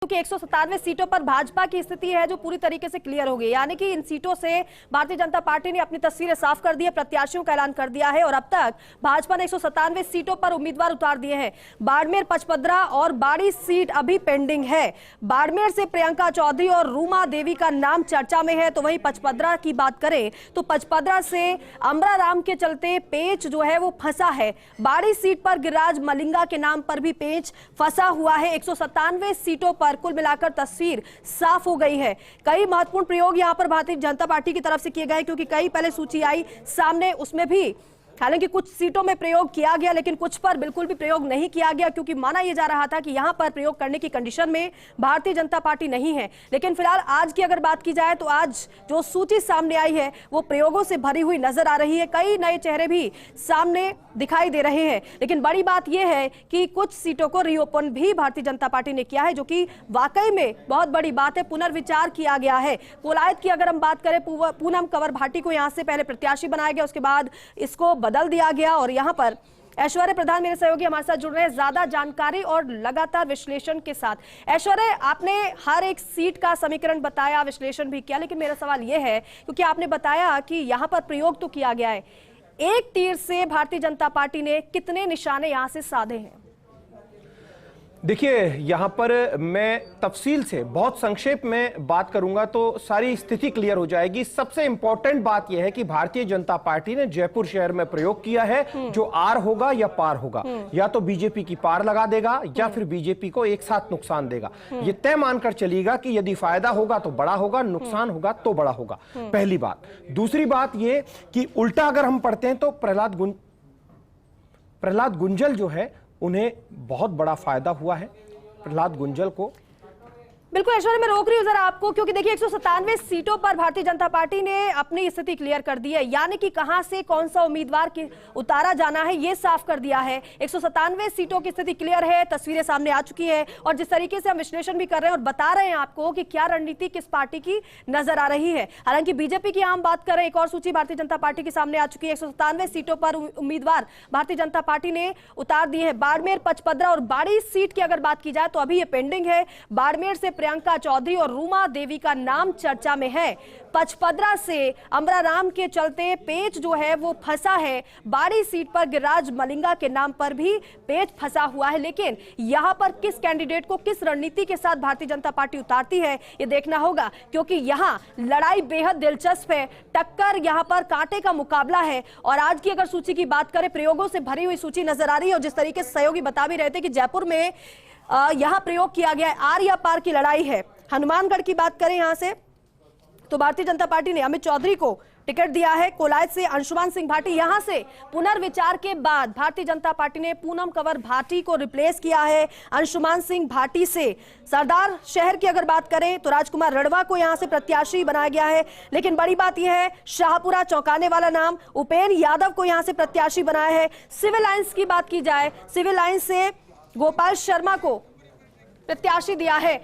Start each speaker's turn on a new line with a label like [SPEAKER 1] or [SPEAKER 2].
[SPEAKER 1] क्योंकि 197 सीटों पर भाजपा की स्थिति है जो पूरी तरीके से क्लियर हो गई, यानी कि इन सीटों से भारतीय जनता पार्टी ने अपनी तस्वीरें साफ कर दी है, प्रत्याशियों का ऐलान कर दिया है और अब तक भाजपा ने 197 सीटों पर उम्मीदवार उतार दिए हैं। बाड़मेर, पचपदरा और बाड़ी सीट अभी पेंडिंग है। बाड़मेर से प्रियंका चौधरी और रूमा देवी का नाम चर्चा में है, तो वहीं पचपदरा की बात करें तो पचपदरा से अमरा राम के चलते पेच जो है वो फंसा है। बाड़ी सीट पर गिरिराज मलिंगा के नाम पर भी पेच फंसा हुआ है। 197 सीटों पर कुल मिलाकर तस्वीर साफ हो गई है। कई महत्वपूर्ण प्रयोग यहां पर भारतीय जनता पार्टी की तरफ से किए गए, क्योंकि कई पहले सूची आई सामने, उसमें भी हालांकि कुछ सीटों में प्रयोग किया गया लेकिन कुछ पर बिल्कुल भी प्रयोग नहीं किया गया, क्योंकि माना यह जा रहा था कि यहां पर प्रयोग करने की कंडीशन में भारतीय जनता पार्टी नहीं है। लेकिन फिलहाल आज की अगर बात की जाए तो आज जो सूची सामने आई है वो प्रयोगों से भरी हुई नजर आ रही है। कई नए चेहरे भी सामने दिखाई दे रहे हैं, लेकिन बड़ी बात यह है कि कुछ सीटों को रीओपन भी भारतीय जनता पार्टी ने किया है, जो कि वाकई में बहुत बड़ी बात है। पुनर्विचार किया गया है। कोलायत की अगर हम बात करें, पूनम कंवर भाटी को यहां से पहले प्रत्याशी बनाया गया, उसके बाद इसको बदल दिया गया और यहां पर ऐश्वर्य प्रधान मेरे सहयोगी हमारे साथ जुड़ रहे हैं ज्यादा जानकारी और लगातार विश्लेषण के साथ। ऐश्वर्य, आपने हर एक सीट का समीकरण बताया, विश्लेषण भी किया, लेकिन मेरा सवाल यह है, क्योंकि आपने बताया कि यहां पर प्रयोग तो किया गया है, एक तीर से भारतीय जनता पार्टी ने कितने निशाने यहां से साधे हैं?
[SPEAKER 2] देखिए, यहां पर मैं तफसील से बहुत संक्षेप में बात करूंगा तो सारी स्थिति क्लियर हो जाएगी। सबसे इंपॉर्टेंट बात यह है कि भारतीय जनता पार्टी ने जयपुर शहर में प्रयोग किया है। जो आर होगा या पार होगा, या तो बीजेपी की पार लगा देगा या फिर बीजेपी को एक साथ नुकसान देगा। यह तय मानकर चलेगा कि यदि फायदा होगा तो बड़ा होगा, नुकसान होगा तो बड़ा होगा। पहली बात। दूसरी बात यह कि उल्टा अगर हम पढ़ते हैं तो प्रहलाद गुंजल जो है उन्हें बहुत बड़ा फायदा हुआ है। प्रहलाद गुंजल को
[SPEAKER 1] बिल्कुल ऐश्वर्य, मैं रोक रही हूं जरा आपको, क्योंकि देखिए 197 सीटों पर भारतीय जनता पार्टी ने अपनी स्थिति क्लियर कर दी है, यानी कि कहां से कौन सा उम्मीदवार उतारा जाना है ये साफ कर दिया है। 197 सीटों की स्थिति क्लियर है, तस्वीरें सामने आ चुकी है और जिस तरीके से हम विश्लेषण भी कर रहे हैं और बता रहे हैं आपको कि क्या रणनीति किस पार्टी की नजर आ रही है। हालांकि बीजेपी की आम बात करें, एक और सूची भारतीय जनता पार्टी के सामने आ चुकी है। 197 सीटों पर उम्मीदवार भारतीय जनता पार्टी ने उतार दिए हैं। बाड़मेर, पचपदरा और बाड़ी सीट की अगर बात की जाए तो अभी ये पेंडिंग है। बाड़मेर से प्रियंका चौधरी और रूमा देवी का नाम चर्चा में है। पचपदरा से अमरा राम के चलते पेच जो है वो फंसा है। बाड़ी सीट पर गिरिराज मलिंगा के नाम पर भी पेच फंसा हुआ है, लेकिन यहां पर किस कैंडिडेट को किस रणनीति के साथ भारतीय जनता पार्टी उतारती है ये देखना होगा, क्योंकि यहां लड़ाई बेहद दिलचस्प है। टक्कर यहां पर कांटे का मुकाबला है। और आज की अगर सूची की बात करें, प्रयोगों से भरी हुई सूची नजर आ रही है और जिस तरीके से सहयोगी बता भी रहे थे कि जयपुर में यहां प्रयोग किया गया है, आर या पार की लड़ाई है। हनुमानगढ़ की बात करें यहां से तो भारतीय जनता पार्टी ने अमित चौधरी को टिकट दिया है। कोलायत से अंशुमान सिंह भाटी, यहां से पुनर्विचार के बाद भारतीय जनता पार्टी ने पूनम कंवर भाटी को रिप्लेस किया है अंशुमान सिंह भाटी से। सरदार शहर की अगर बात करें तो राजकुमार रड़वा को यहां से प्रत्याशी बनाया गया है, लेकिन बड़ी बात यह है शाहपुरा चौंकाने वाला नाम उपेन यादव को यहां से प्रत्याशी बनाया है। सिविल लाइंस की बात की जाए, सिविल लाइंस से गोपाल शर्मा को प्रत्याशी दिया है।